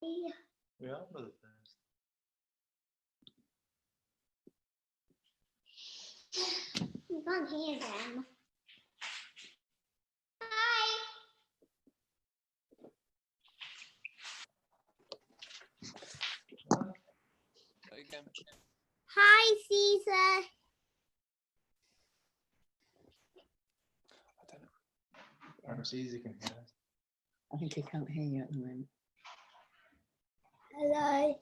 We are Mother Thursday. You can't hear them. Hi. Again. Hi, Cesar. I don't know. Perhaps Cesar can hear us. I think he can't hear you at the moment. Hello.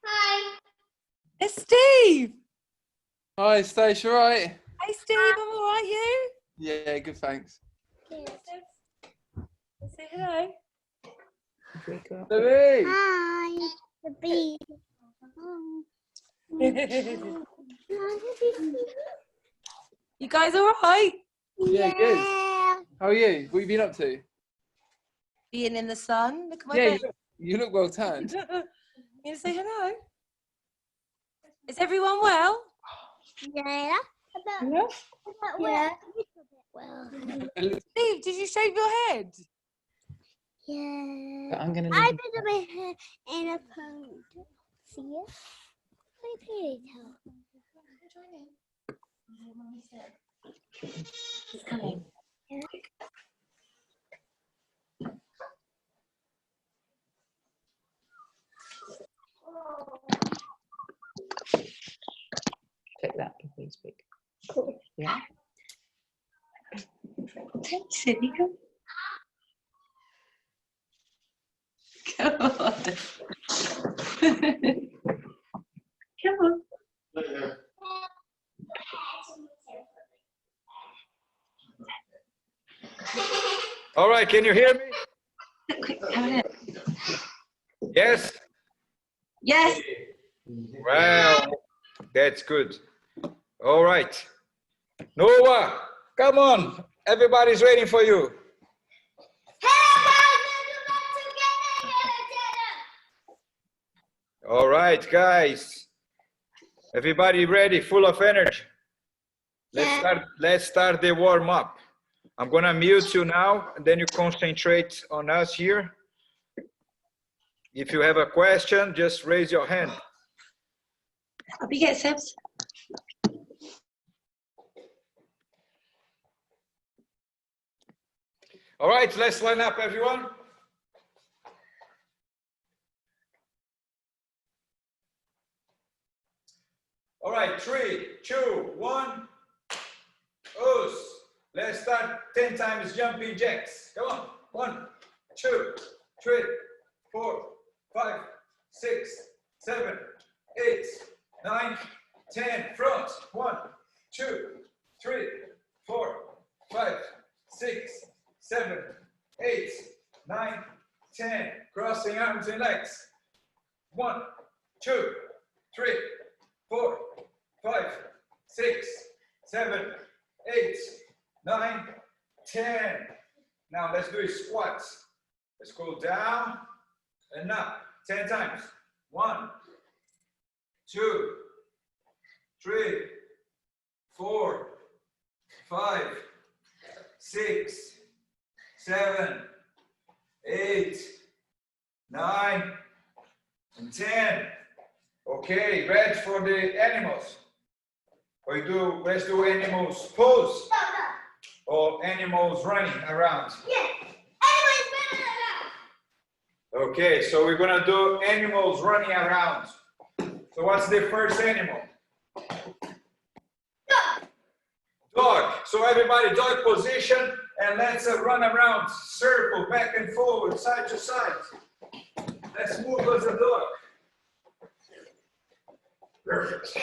Hi. It's Steve! Hi, Stace, you alright? Hey Steve, I'm alright, you? Yeah, good, thanks. Say hello. Louis! Hi. The bee. You guys alright? Yeah, good. How are you? What have you been up to? Being in the sun. Look at my Yeah, face. you look well tanned. You gonna say hello? Is everyone well? Yeah. Yeah. Yeah. Well. Steve, did you shave your head? Yeah. But I'm gonna I leave. did my hair in a ponytail. See it? My ponytail. It's coming. Take that before you speak. Cool. Yeah. Sydney, come. Come on. Come on. All right, can you hear me? Yes? Yes. Well, that's good. All right. Noah, come on. Everybody's waiting for you. All right, guys. Everybody ready, full of energy? Let's start the warm up. I'm gonna mute you now, and then you concentrate on us here. If you have a question, just raise your hand. Up you get, Sebs. All right, let's line up, everyone. All right, 3, 2, 1. Us. Let's start 10 times jumping jacks. Come on. 1, 2, 3, 4, 5, 6, 7, 8, 9, 10. Front. 1, 2, 3, 4, 5, 6, 7, 8, 9, 10. Crossing arms and legs. 1, 2, 3, 4, 5, 6, 7, 8, 9, 10. Now let's do squats. Let's go down and up 10 times. 1, 2, 3, 4, 5, 6, 7, 8, 9, and 10. Okay, ready for the animals. Let's do animals pose or animals running around. Yeah. Okay, so we're gonna do animals running around. So what's the first animal? Dog. So everybody, dog position, and let's run around, circle, back and forward, side to side. Let's move as a dog. Perfect.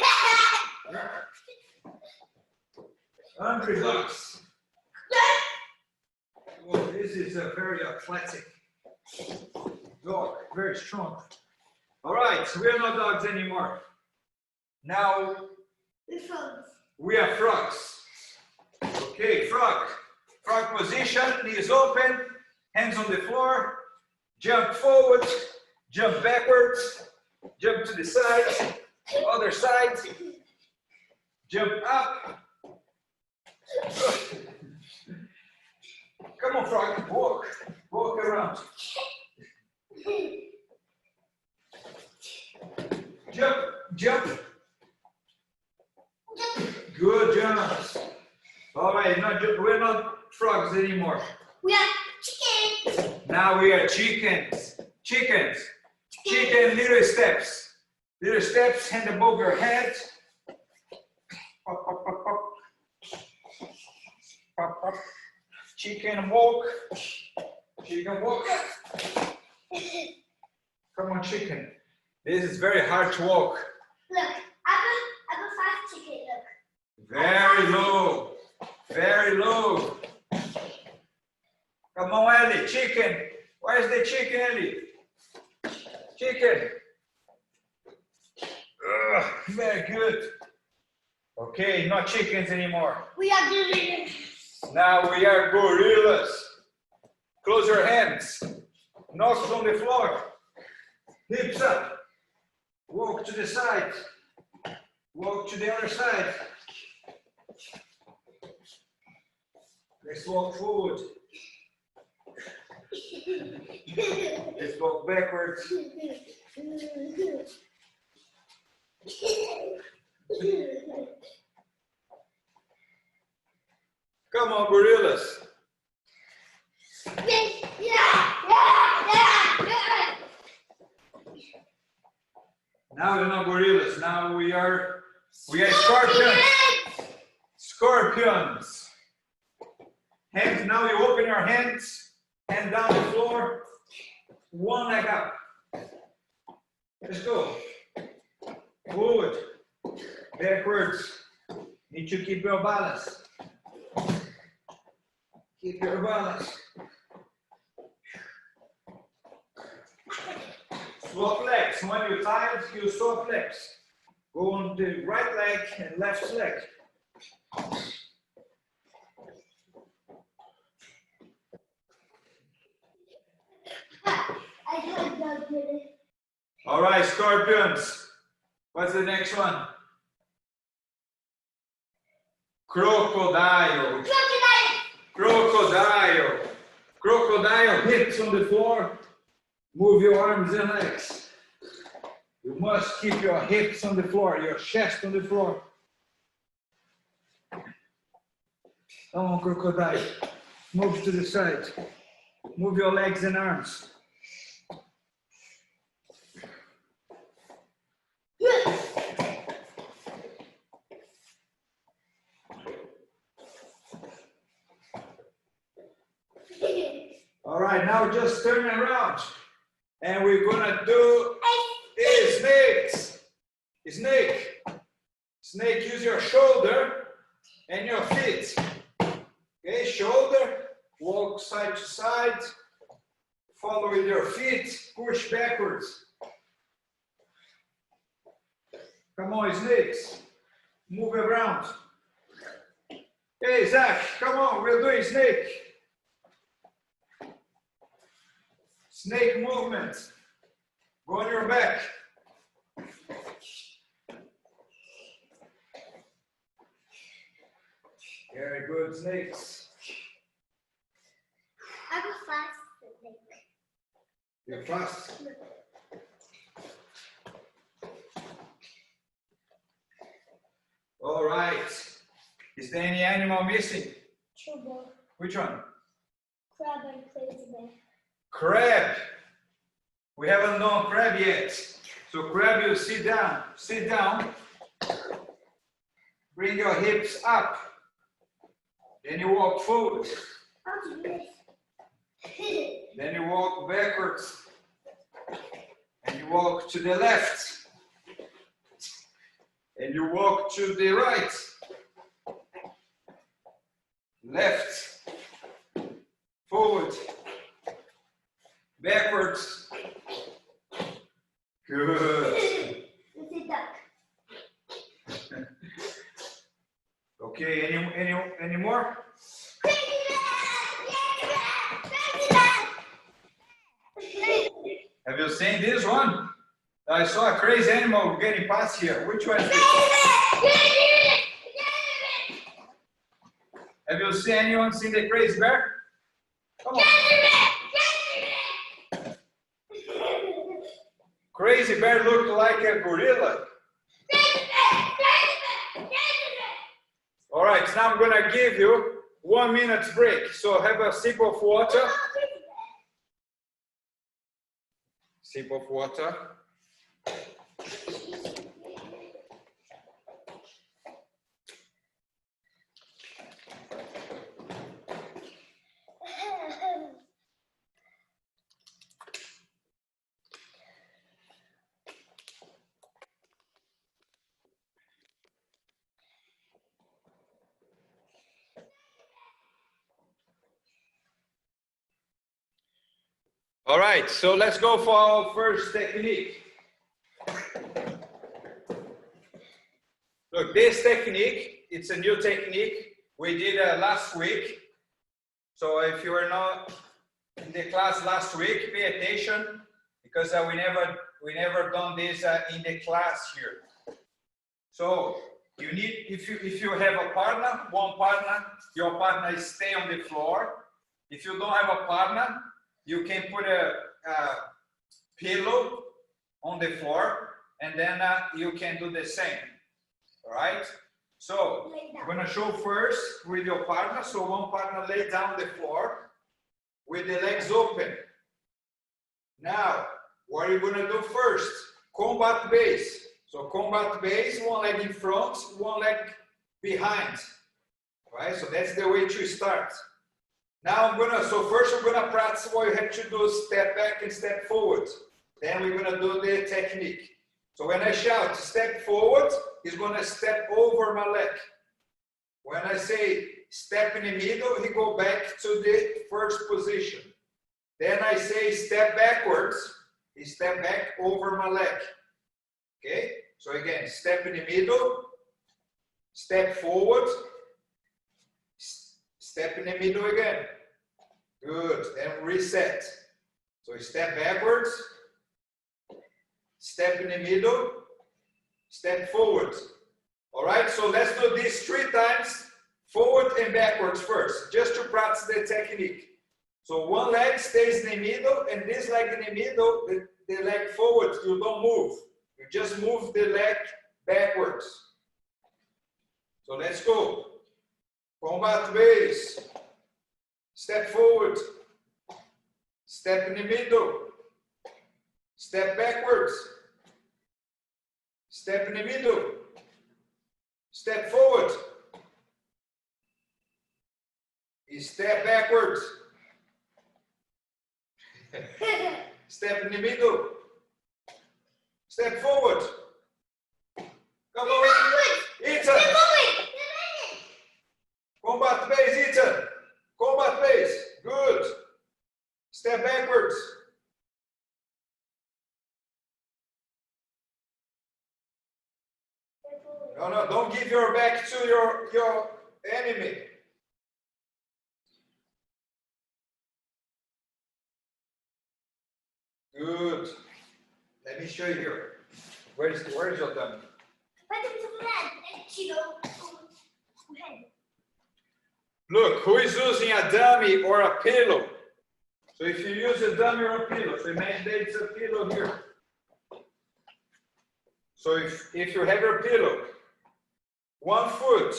Hungry dogs. Oh, this is a very athletic dog, very strong. All right, we are not dogs anymore. Now we are frogs. Okay, frog. Frog position, knees open, hands on the floor, jump forward, jump backwards, jump to the side, other side, jump up. Come on, frog, walk around. Jump, jump. Good jumps. All right, we're not frogs anymore. We are chickens. Now we are chickens. Chickens. Chicken little steps. Little steps, hand above your head. Pop, pop, pop, pop. Pop, pop. Chicken walk. Chicken walk. Come on, chicken. This is very hard to walk. Look, I'm a fast chicken. Look. Very low. Very low. Come on, Ellie. Chicken. Where's the chicken, Ellie? Chicken. Very good. Okay, not chickens anymore. We are gorillas. Now we are gorillas. Close your hands. Nose on the floor. Hips up. Walk to the side. Walk to the other side. Let's walk forward. Let's walk backwards. Come on, gorillas. Now we're not gorillas. Now we are scorpions. Scorpions. Hands. Now you open your hands. Hand down the floor. One leg up. Let's go. Forward. Backwards. Need to keep your balance. Keep your balance. Swap legs. When you're tired, you swap legs. Go on the right leg and left leg. All right, scorpions. What's the next one? Crocodile. Crocodile. Crocodile. Hips on the floor. Move your arms and legs. You must keep your hips on the floor, your chest on the floor. Come on, crocodile. Move to the side. Move your legs and arms. All right, now just turn around. And we're gonna do snakes. Snake. Snake, use your shoulder and your feet. Okay, shoulder, walk side to side. Follow with your feet, push backwards. Come on, snakes. Move around. Hey, Zach, come on, we're doing snake. Snake movement. Go on your back. Very good, snakes. I'm a fast snake. You're fast. All right. Is there any animal missing? Trouble. Which one? Crab and crazy bear. Crab. We haven't done crab yet. So crab, you sit down. Sit down. Bring your hips up. Then you walk forward. How to do this? Then you walk backwards. And you walk to the left. And you walk to the right. Left. Forward. Backwards. Good. It's a duck. Okay, any more? Crazy bear! Crazy bear! Have you seen this one? I saw a crazy animal getting past here. Which one is it? Have you seen anyone seen the crazy bear? Come on. Crazy bear looked like a gorilla. All right, now I'm gonna give you 1 minute break. So have a sip of water. Sip of water. All right, so let's go for our first technique. Look, this technique, it's a new technique. We did last week. So if you were not in the class last week, pay attention because we never done this in the class here. So you need, if you have a partner, one partner, your partner stay on the floor. If you don't have a partner, you can put a pillow on the floor and then you can do the same. All right? So I'm gonna show first with your partner. So one partner lay down on the floor with the legs open. Now, what are you gonna do first? Combat base. So combat base, one leg in front, one leg behind. All right? So that's the way to start. Now so first we're gonna practice what you have to do, step back and step forward. Then we're gonna do the technique. So when I shout step forward, he's gonna step over my leg. When I say step in the middle, he go back to the first position. Then I say step backwards, he step back over my leg. Okay, so again, step in the middle, step forward, step in the middle again. Good. Then reset. So step backwards, step in the middle, step forward. All right, so let's do this 3 times, forward and backwards first, just to practice the technique. So one leg stays in the middle, and this leg in the middle, the leg forward, you don't move. You just move the leg backwards. So let's go. Combat base. Step forward. Step in the middle. Step backwards. Step in the middle. Step forward. Step backwards. Step in the middle. Step forward. Come on. Ethan. Combat base, Ethan. Combat base. Good. Step backwards. No, don't give your back to your enemy. Good. Let me show you here. Where is your dummy? Look, who is using a dummy or a pillow? So if you use a dummy or a pillow, so imagine that it's a pillow here. So if you have your pillow, one foot,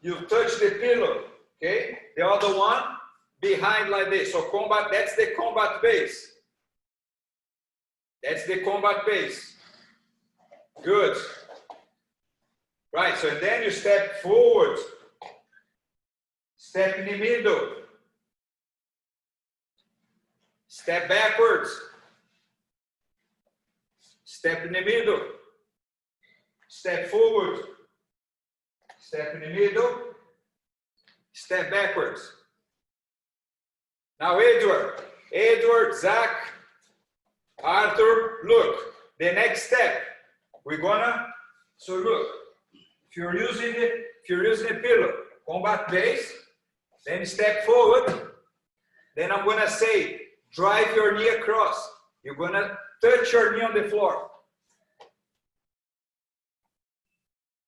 you touch the pillow, okay? The other one behind like this. So combat, that's the combat base. That's the combat base. Good. Right, so then you step forward. Step in the middle. Step backwards. Step in the middle. Step forward. Step in the middle. Step backwards. Now Edward, Zach, Arthur, look. The next step, we're gonna, so look, if you're using the pillow, combat base, then step forward. Then I'm gonna say, drive your knee across. You're gonna touch your knee on the floor.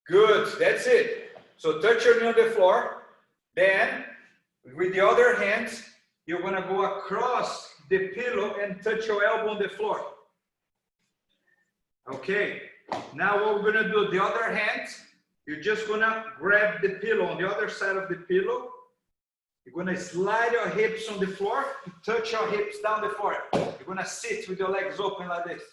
Good, that's it. So touch your knee on the floor. Then, with the other hand, you're gonna go across the pillow and touch your elbow on the floor. Okay, now what we're gonna do, the other hand, you're just gonna grab the pillow on the other side of the pillow. You're gonna slide your hips on the floor, touch your hips down the floor. You're gonna sit with your legs open like this.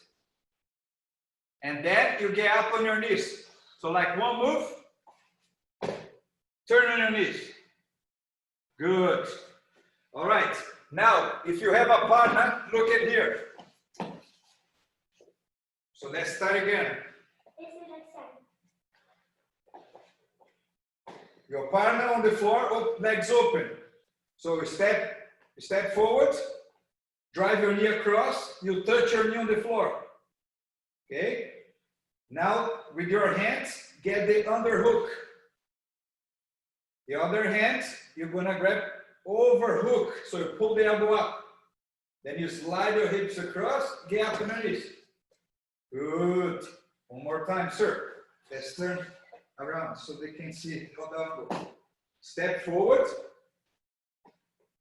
And then you get up on your knees. So like one move, turn on your knees. Good. All right, now if you have a partner, look at here. So let's start again. Your partner on the floor, legs open. So step forward, drive your knee across, you touch your knee on the floor. Okay? Now with your hands, get the underhook. The other hand, you're gonna grab overhook. So you pull the elbow up. Then you slide your hips across, get up on your knees. Good. One more time, sir. Let's turn around so they can see how the elbow. Step forward.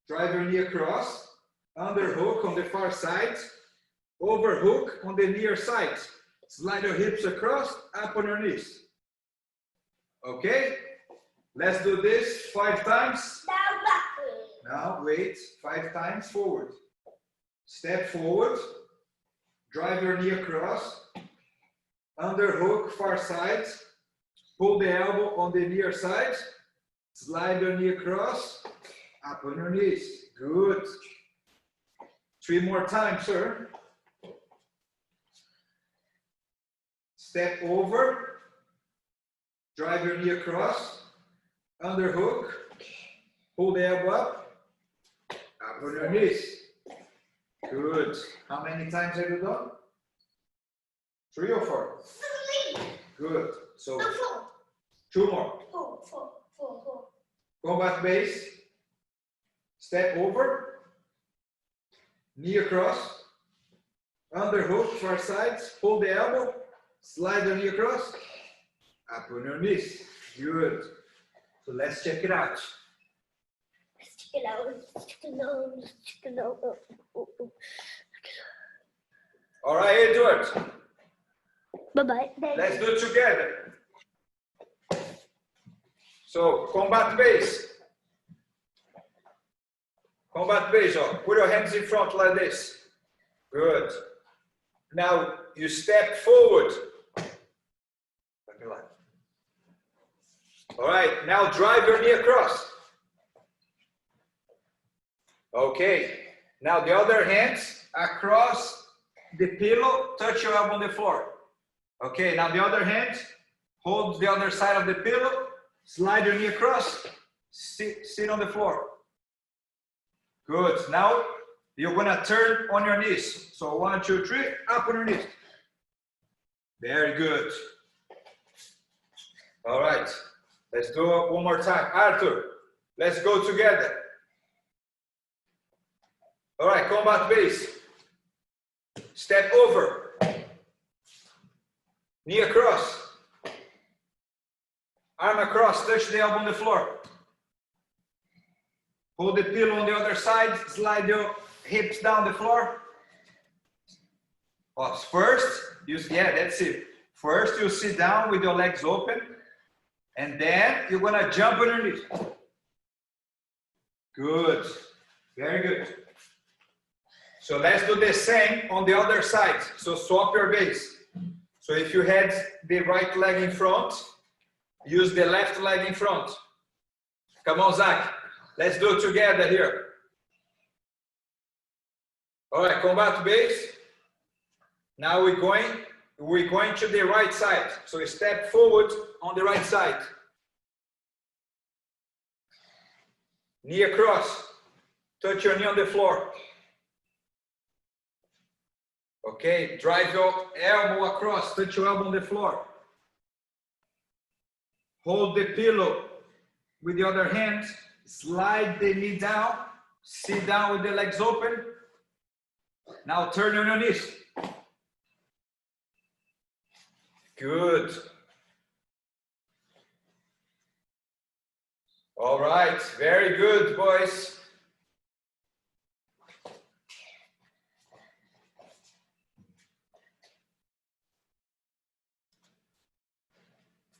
Drive your knee across. Underhook on the far side. Overhook on the near side. Slide your hips across, up on your knees. Okay? Let's do this 5 times. Now wait, 5 times forward. Step forward. Drive your knee across, underhook far side, pull the elbow on the near side, slide your knee across, up on your knees. Good. 3 more times, sir. Step over, drive your knee across, underhook, pull the elbow up on your knees. Good. How many times have you done? 3 or 4? 3. Good. So 4. 2 more. 4. Combat base. Step over. Knee across. Underhook, far side. Pull the elbow. Slide the knee across. Up on your knees. Good. So let's check it out. All right, Edward. Bye-bye. Let's do it together. So, combat base. Combat base, oh. Put your hands in front like this. Good. Now, you step forward. All right, now drive your knee across. Okay, now the other hand across the pillow, touch your elbow on the floor. Okay, now the other hand, hold the other side of the pillow, slide your knee across, sit on the floor. Good, now you're gonna turn on your knees. So 1, 2, 3, up on your knees. Very good. All right, let's do it one more time. Arthur, let's go together. All right, combat base. Step over. Knee across. Arm across, touch the elbow on the floor. Hold the pillow on the other side, slide your hips down the floor. Oh, first, that's it. First, you sit down with your legs open, and then you're gonna jump on your knees. Good, very good. So let's do the same on the other side. So swap your base. So if you had the right leg in front, use the left leg in front. Come on, Zach. Let's do it together here. All right, combat base. Now we're going to the right side. So step forward on the right side. Knee across. Touch your knee on the floor. Okay, drive your elbow across, touch your elbow on the floor. Hold the pillow with the other hand, slide the knee down, sit down with the legs open. Now turn on your knees. Good. All right, very good, boys.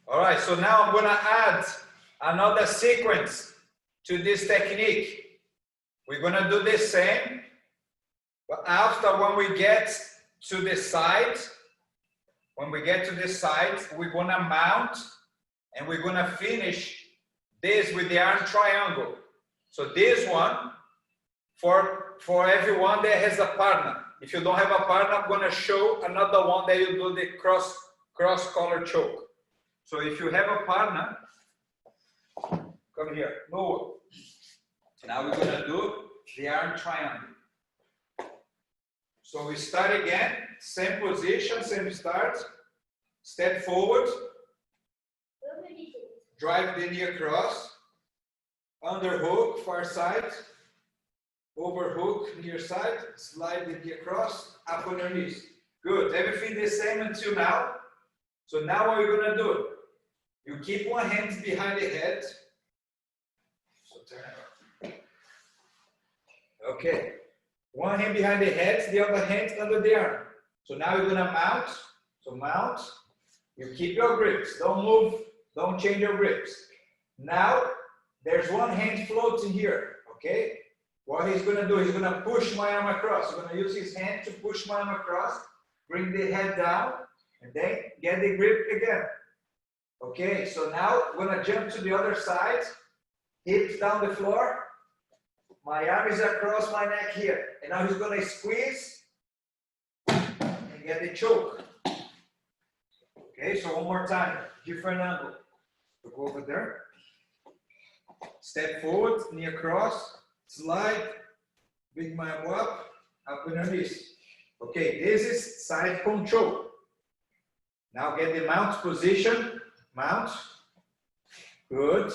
All right, so now I'm gonna add another sequence to this technique. We're gonna do the same, but after when we get to the side, we're gonna mount and we're gonna finish this with the arm triangle. So this one, for everyone that has a partner. If you don't have a partner, I'm gonna show another one that you do the cross collar choke. So if you have a partner, come here, Noah. Now we're gonna do the arm triangle. So we start again, same position, same start. Step forward, drive the knee across, underhook, far side, overhook, near side, slide the knee across, up on your knees. Good, everything the same until now. So now what you're gonna do, you keep one hand behind the head. So turn around. Okay, one hand behind the head, the other hand under the arm. So now you're gonna mount, so mount. You keep your grips, don't move, don't change your grips. Now, there's one hand floating here, okay? What he's gonna do, he's gonna push my arm across. He's gonna use his hand to push my arm across, bring the head down, and then get the grip again. Okay, so now I'm gonna jump to the other side, hips down the floor, my arm is across my neck here, and now he's gonna squeeze and get the choke. Okay, so one more time, different angle. So go over there, step forward, knee across, slide, bring my arm up on your knees. Okay, this is side control. Now get the mount position, mount, good.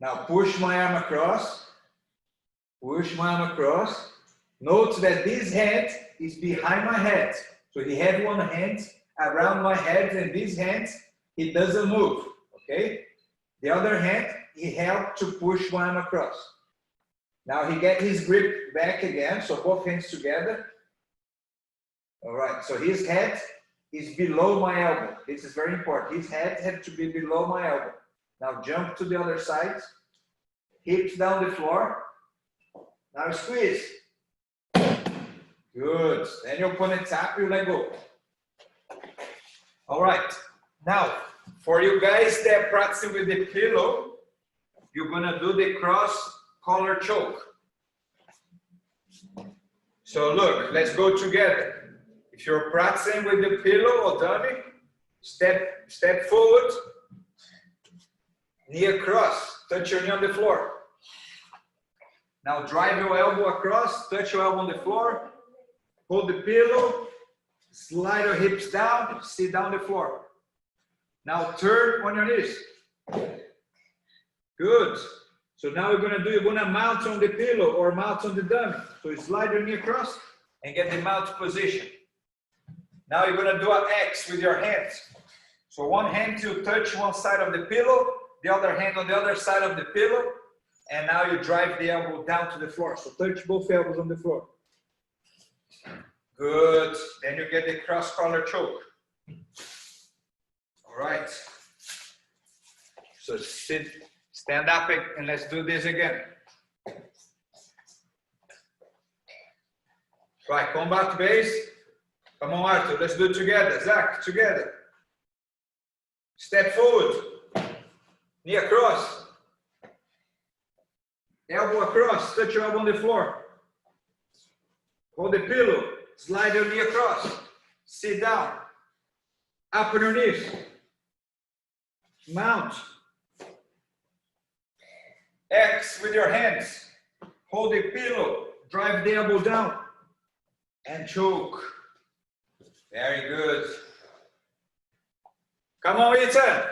Now push my arm across, push my arm across. Note that this hand is behind my head. So he had one hand around my head and this hand, he doesn't move, okay? The other hand, he helped to push my arm across. Now he get his grip back again, so both hands together. All right, so his head is below my elbow. This is very important. His head had to be below my elbow. Now jump to the other side, hips down the floor. Now squeeze. Good. Then you opponent tap, you let go. All right. Now, for you guys that are practicing with the pillow, you're gonna do the cross collar choke. So look, let's go together. If you're practicing with the pillow or dummy, step forward, knee across, touch your knee on the floor. Now drive your elbow across, touch your elbow on the floor, hold the pillow, slide your hips down, sit down on the floor. Now turn on your knees. Good. So now you're gonna mount on the pillow or mount on the dummy. So you slide your knee across and get the mount position. Now you're gonna do an X with your hands. So one hand to touch one side of the pillow, the other hand on the other side of the pillow, and now you drive the elbow down to the floor. So touch both elbows on the floor. Good. Then you get the cross collar choke. All right. So stand up and let's do this again. Right, combat base. Come on, Arthur, let's do it together. Zach, together. Step forward. Knee across. Elbow across. Touch your elbow on the floor. Hold the pillow. Slide your knee across. Sit down. Up on your knees. Mount. X with your hands. Hold the pillow. Drive the elbow down. And choke. Very good. Come on, Ethan.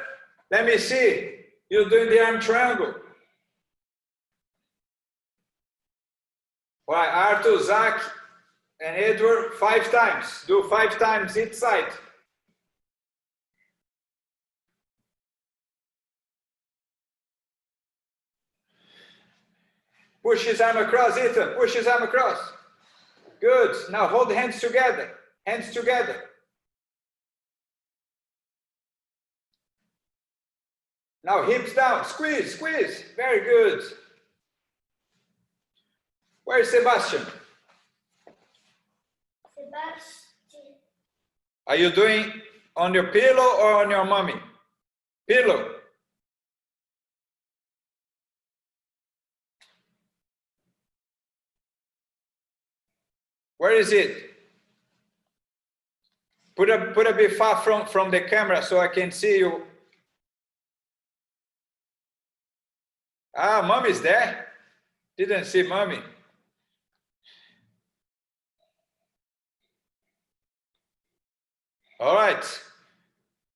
Let me see. You're doing the arm triangle. Right, Arthur, Zach, and Edward, 5 times. Do 5 times each side. Push his arm across, Ethan. Push his arm across. Good. Now hold the hands together. Hands together. Now hips down, squeeze, squeeze. Very good. Where is Sebastian? Sebastian. Are you doing on your pillow or on your mommy? Pillow. Where is it? Put a bit far from the camera so I can see you. Ah, mommy's there. Didn't see mommy. All right.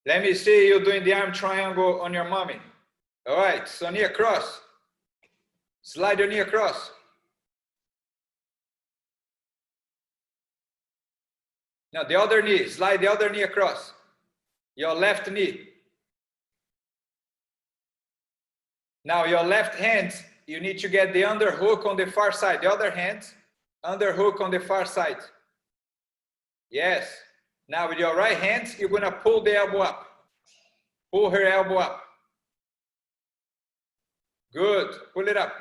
Let me see you doing the arm triangle on your mommy. All right, so knee across. Slide your knee across. Now the other knee, slide the other knee across. Your left knee. Now your left hand, you need to get the underhook on the far side. The other hand, underhook on the far side. Yes. Now with your right hand, you're gonna pull the elbow up. Pull her elbow up. Good, pull it up.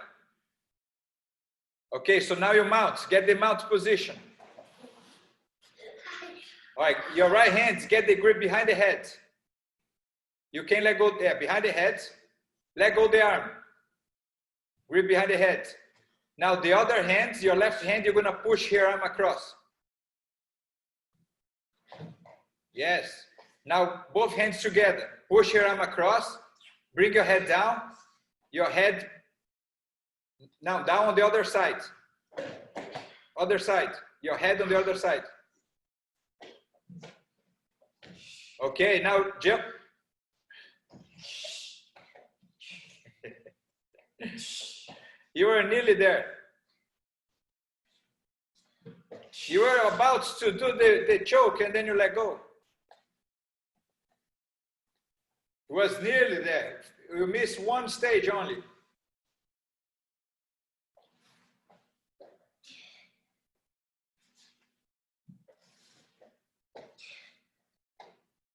Okay, so now you mount, get the mount position. All right, your right hand, get the grip behind the head. You can't let go, yeah, behind the head. Let go the arm. Grip behind the head. Now the other hand, your left hand, you're gonna push her arm across. Yes. Now both hands together. Push your arm across. Bring your head down. Your head now down on the other side. Other side. Your head on the other side. Okay, now jump. You were nearly there. You were about to do the choke and then you let go. It was nearly there. You missed one stage only.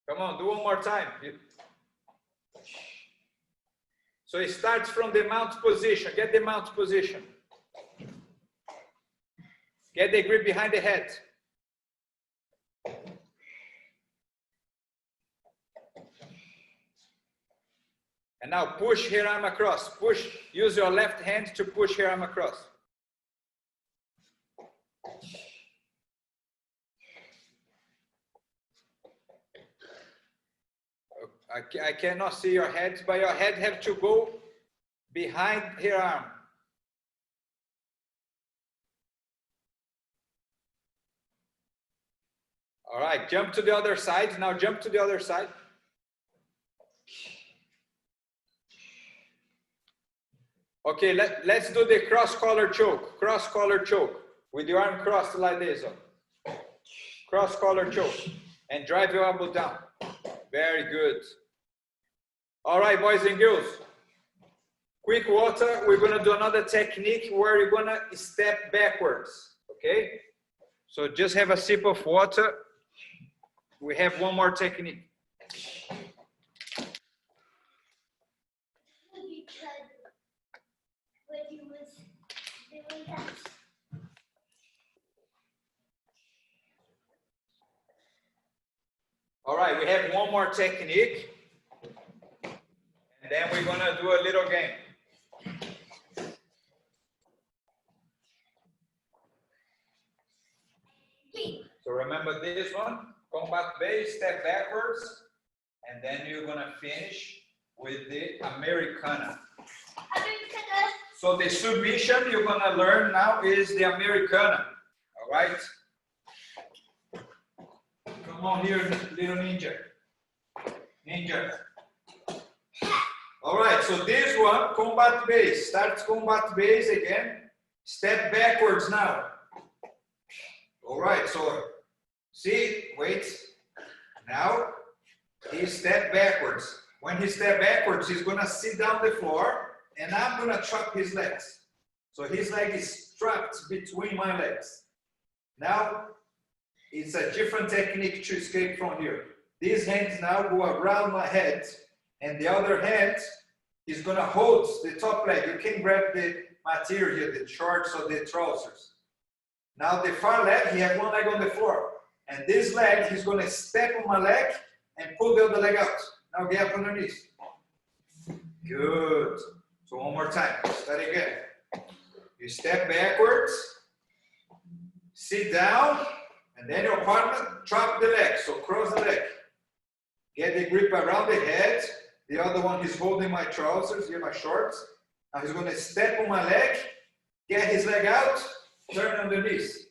Come on, do one more time. So it starts from the mount position. Get the mount position. Get the grip behind the head. And now push her arm across. Push. Use your left hand to push her arm across. I cannot see your head, but your head have to go behind her arm. All right, jump to the other side. Now jump to the other side. Okay, let's do the cross collar choke. Cross collar choke with your arm crossed like this. Cross collar choke and drive your elbow down. Very good. All right, boys and girls. Quick water. We're gonna do another technique where you're gonna step backwards. Okay. So just have a sip of water. We have one more technique. All right, we have one more technique. And then we're gonna do a little game. So remember this one, combat base, step backwards, and then you're gonna finish with the Americana. So the submission you're gonna learn now is the Americana, all right? Come on here, little ninja. Ninja. All right, so this one, combat base. Start combat base again. Step backwards now. All right, so see, wait. Now, he step backwards. When he step backwards, he's gonna sit down the floor and I'm gonna trap his legs. So his leg is trapped between my legs. Now, it's a different technique to escape from here. These hands now go around my head and the other hand he's gonna hold the top leg. You can grab the material here, the shorts or the trousers. Now the far leg, he has one leg on the floor. And this leg, he's gonna step on my leg and pull the other leg out. Now get up underneath. Good. So one more time, start again. You step backwards, sit down, and then your partner drop the leg, so cross the leg. Get the grip around the head. The other one is holding my trousers, here my shorts. Now he's gonna step on my leg, get his leg out, turn underneath.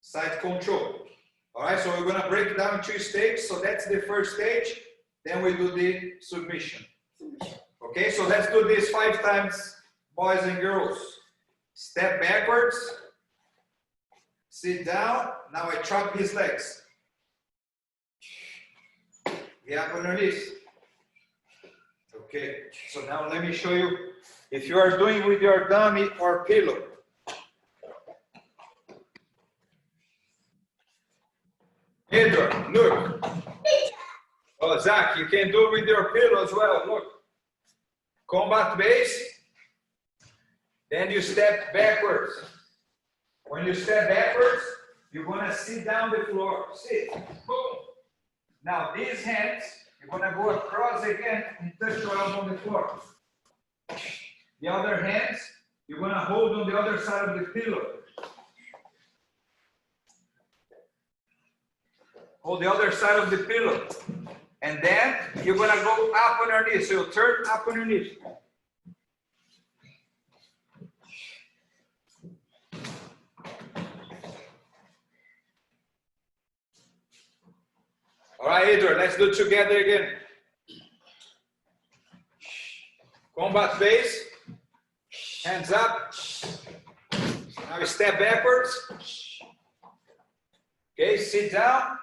Side control. All right, so we're gonna break it down in 2 stages. So that's the first stage. Then we do the submission. Okay, so let's do this 5 times, boys and girls. Step backwards, sit down. Now I trap his legs. Get up underneath. Okay, so now let me show you if you are doing with your dummy or pillow. Edward, look. Oh, Zach, you can do it with your pillow as well. Look. Combat base. Then you step backwards. When you step backwards, you're going to sit down the floor. Sit. Boom. Now, these hands, you're going to go across again and touch your elbow on the floor. The other hands, you're going to hold on the other side of the pillow. Hold the other side of the pillow. And then you're going to go up underneath. So you turn up underneath. All right, Edward, let's do it together again. Combat base. Hands up. Now you step backwards. Okay, sit down.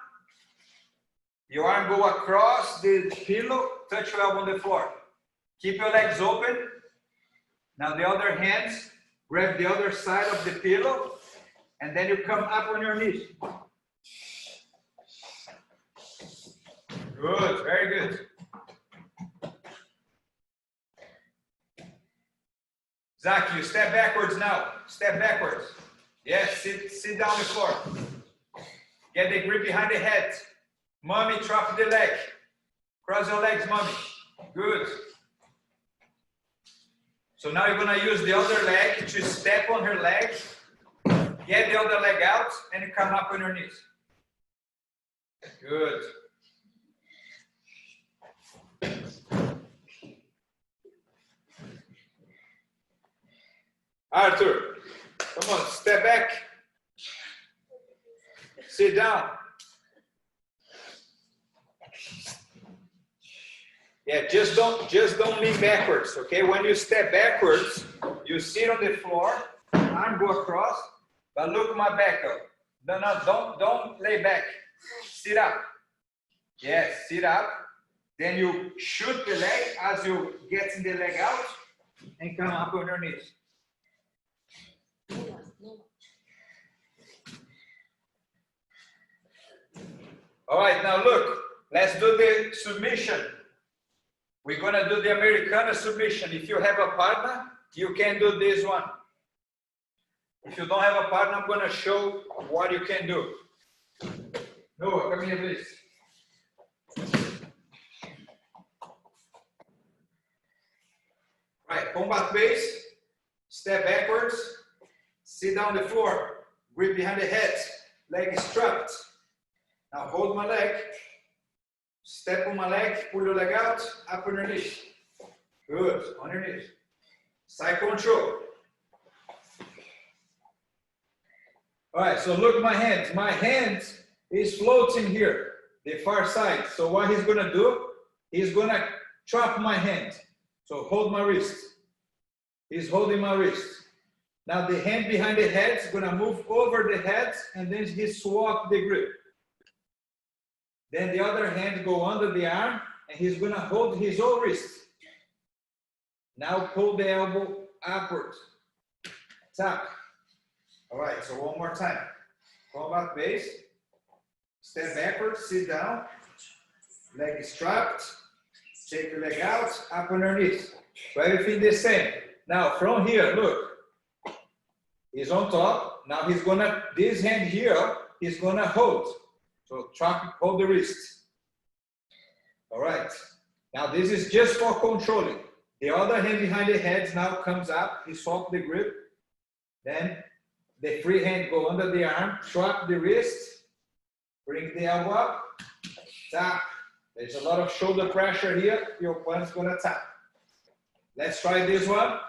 Your arm go across the pillow, touch your elbow on the floor. Keep your legs open. Now the other hands, grab the other side of the pillow, and then you come up on your knees. Good, very good. Zach, you step backwards now. Step backwards. Yes, sit down on the floor. Get the grip behind the head. Mommy, drop the leg. Cross your legs, mommy. Good. So now you're going to use the other leg to step on her leg. Get the other leg out and come up on your knees. Good. Arthur, come on, step back. Sit down. Yeah, just don't lean backwards, okay? When you step backwards, you sit on the floor, arm go across, but look my back up. No, don't lay back. Sit up. Yes, sit up. Then you shoot the leg as you get the leg out and come up on your knees. All right, now look, let's do the submission. We're going to do the Americana submission. If you have a partner, you can do this one. If you don't have a partner, I'm going to show what you can do. Noah, come here, please. Right, combat base, step backwards, sit down the floor, grip behind the head, leg strapped. Now hold my leg, step on my leg, pull your leg out, up underneath. Good, underneath. Side control. All right, so look at my hands. My hand is floating here, the far side. So what he's gonna do, he's gonna trap my hand. So hold my wrist. He's holding my wrist. Now the hand behind the head is gonna move over the head and then he swap the grip. Then the other hand go under the arm and he's gonna hold his own wrist. Now pull the elbow upwards. Tap. All right, so one more time. Combat base. Step backwards, sit down. Leg strapped. Take your leg out, up underneath. So everything the same. Now from here, look. He's on top. Now he's gonna, this hand here, he's gonna hold. So try to hold the wrist. All right. Now this is just for controlling. The other hand behind the head now comes up. He swap the grip. Then the free hand go under the arm, trap the wrist, bring the elbow up, tap. There's a lot of shoulder pressure here. Your opponent's gonna tap. Let's try this one.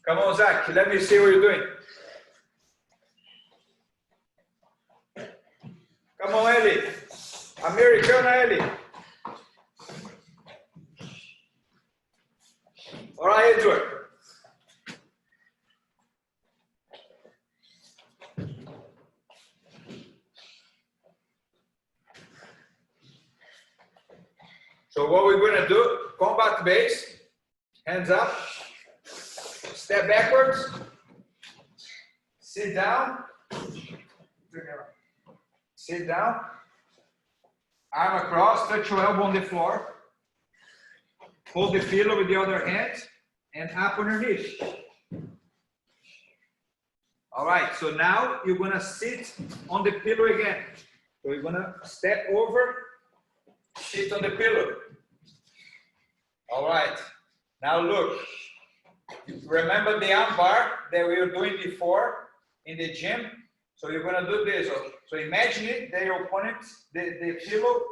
Come on, Zach. Let me see what you're doing. Come on, Ellie. Americana Ellie. All right, Edward. So what we're gonna do, combat base, hands up, step backwards, sit down, arm across, touch your elbow on the floor, hold the pillow with the other hand, and up underneath. All right, so now you're gonna sit on the pillow again. So you're gonna step over, sit on the pillow. All right, now look. Remember the arm bar that we were doing before in the gym? So you're gonna do this. So imagine it that your opponent, the pillow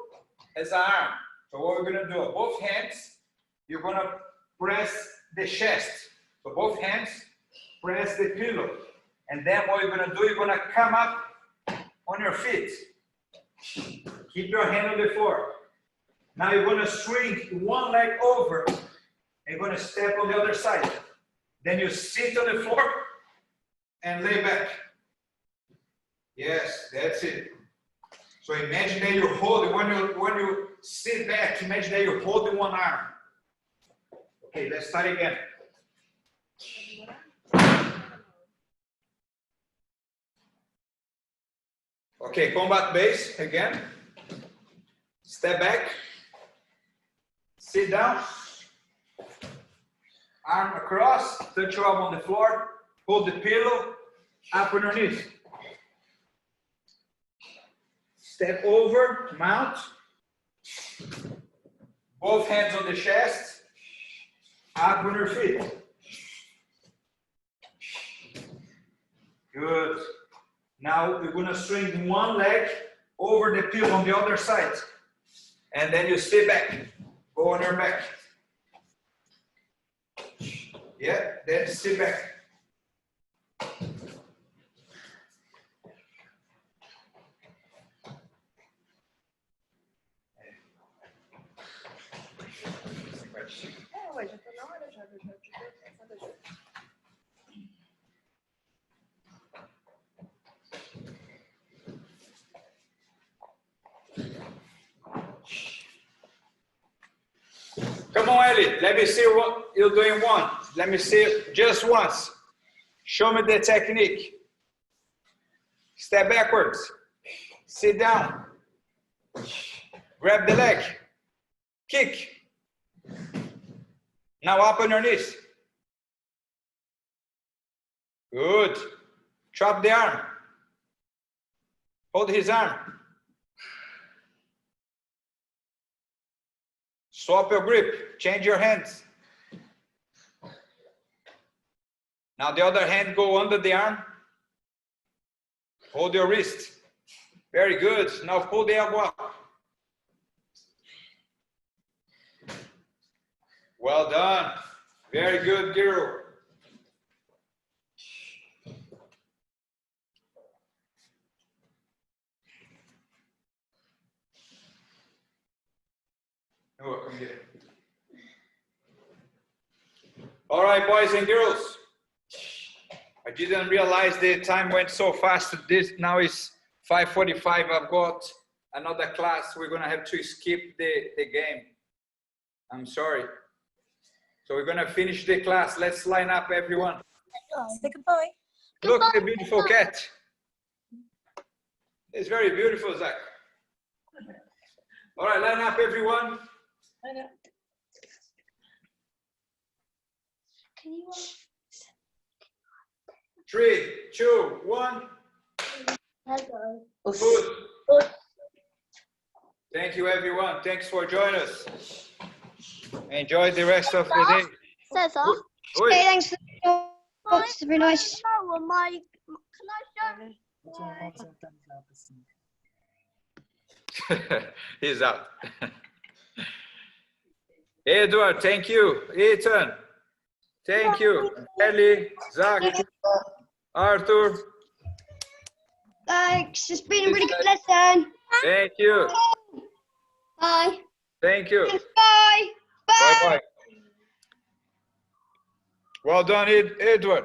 as an arm. So what we're gonna do, both hands, you're gonna press the chest. So both hands press the pillow. And then what you're gonna do, you're gonna come up on your feet. Keep your hand on the floor. Now you're gonna swing one leg over and you're gonna step on the other side. Then you sit on the floor and lay back. Yes, that's it. So imagine that you hold, when you sit back, imagine that you're holding one arm. Okay, let's start again. Okay, combat base again. Step back. Sit down. Arm across, touch your elbow on the floor, hold the pillow, up underneath. Step over, mount. Both hands on the chest, up on your feet. Good. Now you're gonna swing one leg over the pillow on the other side. And then you sit back, go on your back. Yeah, then sit back. Come on, Ellie. Let me see what you're doing one. Let me see it just once. Show me the technique. Step backwards. Sit down. Grab the leg. Kick. Now up on your knees. Good. Chop the arm. Hold his arm. Swap your grip. Change your hands. Now the other hand go under the arm. Hold your wrist. Very good. Now pull the elbow up. Well done. Very good, girl. You're welcome, get it. All right, boys and girls. I didn't realize the time went so fast. This now is 5:45. I've got another class. We're gonna have to skip the game. I'm sorry. So we're gonna finish the class. Let's line up, everyone. Say goodbye. Look at the beautiful cat. It's very beautiful, Zach. All right, line up, everyone. Can you 3, 2, 1. Hello. Good. Thank you, everyone. Thanks for joining us. Enjoy the rest of the day. Cesar. Oi. Thanks for the talk. It's very nice. Can I show? He's out. Edward, thank you. Ethan, thank you. Ellie, Zach, Arthur, Thanks. It's been a really good lesson. thank you. Bye. Thank you. Bye. Bye. Bye-bye. Well done, Edward.